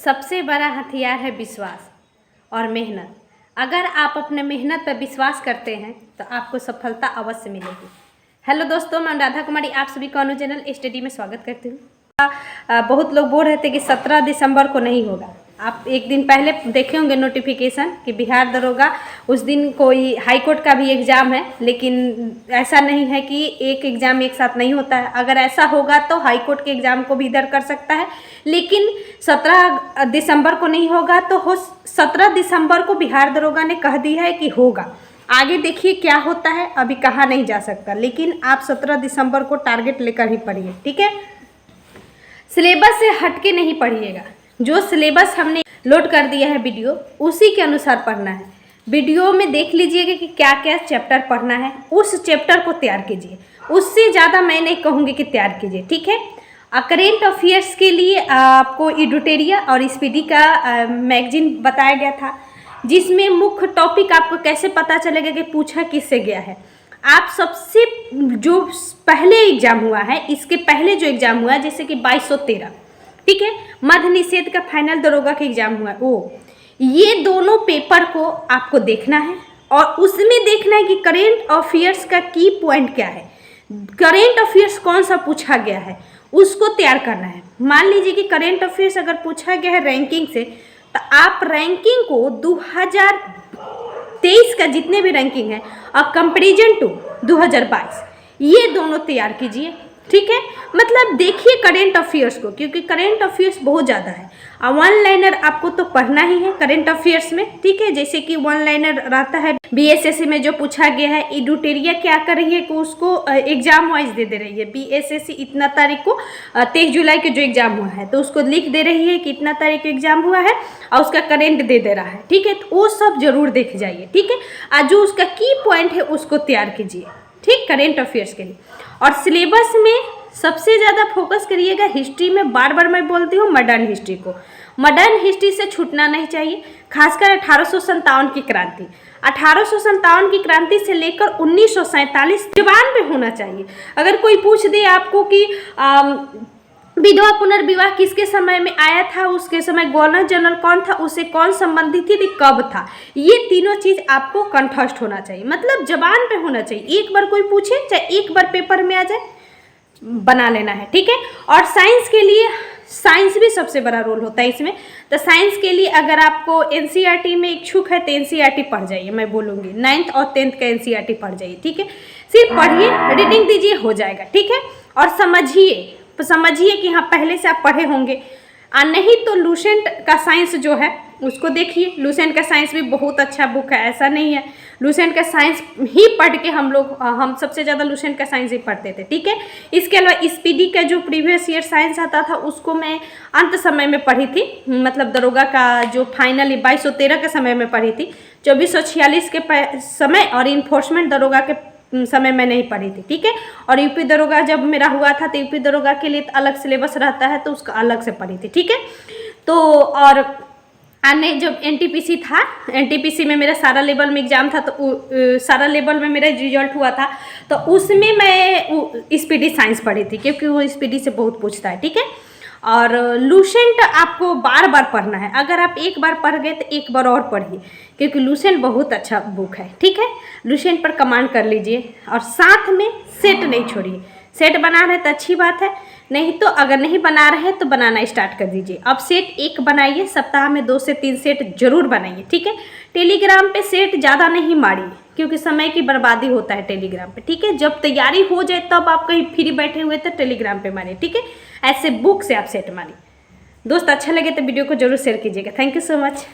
सबसे बड़ा हथियार है विश्वास और मेहनत। अगर आप अपने मेहनत पर विश्वास करते हैं तो आपको सफलता अवश्य मिलेगी। हेलो दोस्तों, मैं राधा कुमारी आप सभी को अनु चैनल स्टडी में स्वागत करती हूँ। बहुत लोग बोल रहे थे कि 17 दिसंबर को नहीं होगा। आप एक दिन पहले देखे होंगे नोटिफिकेशन कि बिहार दरोगा उस दिन कोई हाई कोर्ट का भी एग्ज़ाम है, लेकिन ऐसा नहीं है कि एक एग्ज़ाम एक साथ नहीं होता है। अगर ऐसा होगा तो हाई कोर्ट के एग्ज़ाम को भी इधर कर सकता है, लेकिन 17 दिसंबर को नहीं होगा। तो 17 दिसंबर को बिहार दरोगा ने कह दिया है कि होगा। आगे देखिए क्या होता है, अभी कहा नहीं जा सकता, लेकिन आप 17 दिसंबर को टारगेट लेकर ही पढ़िए, ठीक है। सिलेबस से हटके नहीं पढ़िएगा। जो सिलेबस हमने लोड कर दिया है वीडियो, उसी के अनुसार पढ़ना है। वीडियो में देख लीजिएगा कि क्या क्या चैप्टर पढ़ना है, उस चैप्टर को तैयार कीजिए। उससे ज़्यादा मैं नहीं कहूँगी कि तैयार कीजिए, ठीक है। करेंट अफेयर्स के लिए आपको एडुटेरिया और स्पीडी का मैगजीन बताया गया था, जिसमें मुख्य टॉपिक आपको कैसे पता चलेगा कि पूछा किससे गया है। आप सबसे जो पहले एग्ज़ाम हुआ है, इसके पहले जो एग्ज़ाम हुआ है, जैसे कि 2213, ठीक है, मध्य निषेध का फाइनल दरोगा का एग्ज़ाम हुआ है, वो ये दोनों पेपर को आपको देखना है और उसमें देखना है कि करेंट अफेयर्स का की पॉइंट क्या है, करेंट अफेयर्स कौन सा पूछा गया है, उसको तैयार करना है। मान लीजिए कि करेंट अफेयर्स अगर पूछा गया है रैंकिंग से, तो आप रैंकिंग को 2023 का जितने भी रैंकिंग है और कंपेरिजन टू 2022, ये दोनों तैयार कीजिए, ठीक है। मतलब देखिए करेंट अफेयर्स को, क्योंकि करेंट अफेयर्स बहुत ज़्यादा है और वन लाइनर आपको तो पढ़ना ही है करेंट अफेयर्स में, ठीक है। जैसे कि वन लाइनर रहता है बीएसएससी में जो पूछा गया है, एडुटेरिया क्या कर रही है कि उसको एग्जाम वाइज दे रही है। बीएसएससी इतना तारीख को 23 जुलाई के जो एग्जाम हुआ है, तो उसको लिख दे रही है कि इतना तारीख को एग्जाम हुआ है और उसका करेंट दे रहा है, ठीक है। तो वो सब जरूर देख जाइए, ठीक है। और जो उसका की पॉइंट है उसको तैयार कीजिए, ठीक, करेंट अफेयर्स के लिए। और सिलेबस में सबसे ज़्यादा फोकस करिएगा हिस्ट्री में। बार बार मैं बोलती हूँ मॉडर्न हिस्ट्री को, मॉडर्न हिस्ट्री से छूटना नहीं चाहिए। खासकर 1857 की क्रांति, 1857 की क्रांति से लेकर 1947 जबान पे होना चाहिए। अगर कोई पूछ दे आपको कि विधवा पुनर्विवाह किसके समय में आया था, उसके समय गवर्नर जनरल कौन था, उससे कौन संबंधित थी, कब था, ये तीनों चीज़ आपको कंठस्थ होना चाहिए, मतलब जबान पे होना चाहिए। एक बार कोई पूछे, चाहे एक बार पेपर में आ जाए, बना लेना है, ठीक है। और साइंस के लिए, साइंस भी सबसे बड़ा रोल होता है इसमें। तो साइंस के लिए अगर आपको एनसीईआरटी में इच्छुक है तो एनसीईआरटी पढ़ जाइए, मैं बोलूँगी 9th और 10th का एनसीईआरटी पढ़ जाइए, ठीक है। सिर्फ पढ़िए, रीडिंग दीजिए, हो जाएगा, ठीक है। और समझिए कि हाँ पहले से आप पढ़े होंगे, नहीं तो लूसेंट का साइंस जो है उसको देखिए। लूसेंट का साइंस भी बहुत अच्छा बुक है, ऐसा नहीं है। लूसेंट का साइंस ही पढ़ के हम सबसे ज़्यादा लूसेंट का साइंस ही पढ़ते थे, ठीक है। इसके अलावा स्पीडी का जो प्रीवियस ईयर साइंस आता था, उसको मैं अंत समय में पढ़ी थी, मतलब दरोगा का जो फाइनल 2213 के समय में पढ़ी थी। 2446 के समय और इन्फोर्समेंट दरोगा के समय में नहीं पढ़ी थी, ठीक है। और यूपी दरोगा जब मेरा हुआ था तो यूपी दरोगा के लिए अलग सिलेबस रहता है, तो उसका अलग से पढ़ी थी, ठीक है। तो और अन्य जब एनटीपीसी था, एनटीपीसी में मेरा सारा लेवल में एग्जाम था, तो सारा लेवल में मेरा रिजल्ट हुआ था, तो उसमें मैं स्पीडी साइंस पढ़ी थी, क्योंकि वो स्पीडी से बहुत पूछता है, ठीक है। और लूसेंट आपको बार बार पढ़ना है। अगर आप एक बार पढ़ गए तो एक बार और पढ़िए, क्योंकि लूसेंट बहुत अच्छा बुक है, ठीक है। लूसेंट पर कमांड कर लीजिए और साथ में सेट नहीं छोड़िए। सेट बना रहे तो अच्छी बात है, नहीं तो अगर नहीं बना रहे तो बनाना स्टार्ट कर दीजिए। अब सेट एक बनाइए, सप्ताह में 2 से 3 सेट जरूर बनाइए, ठीक है। टेलीग्राम पे सेट ज़्यादा नहीं मारिए, क्योंकि समय की बर्बादी होता है टेलीग्राम पे, ठीक है। जब तैयारी हो जाए तब आप कहीं फ्री बैठे हुए तो टेलीग्राम पे मारिए, ठीक है। ऐसे बुक से आप सेट मारिए। दोस्त अच्छा लगे तो वीडियो को जरूर शेयर कीजिएगा। Thank you so much.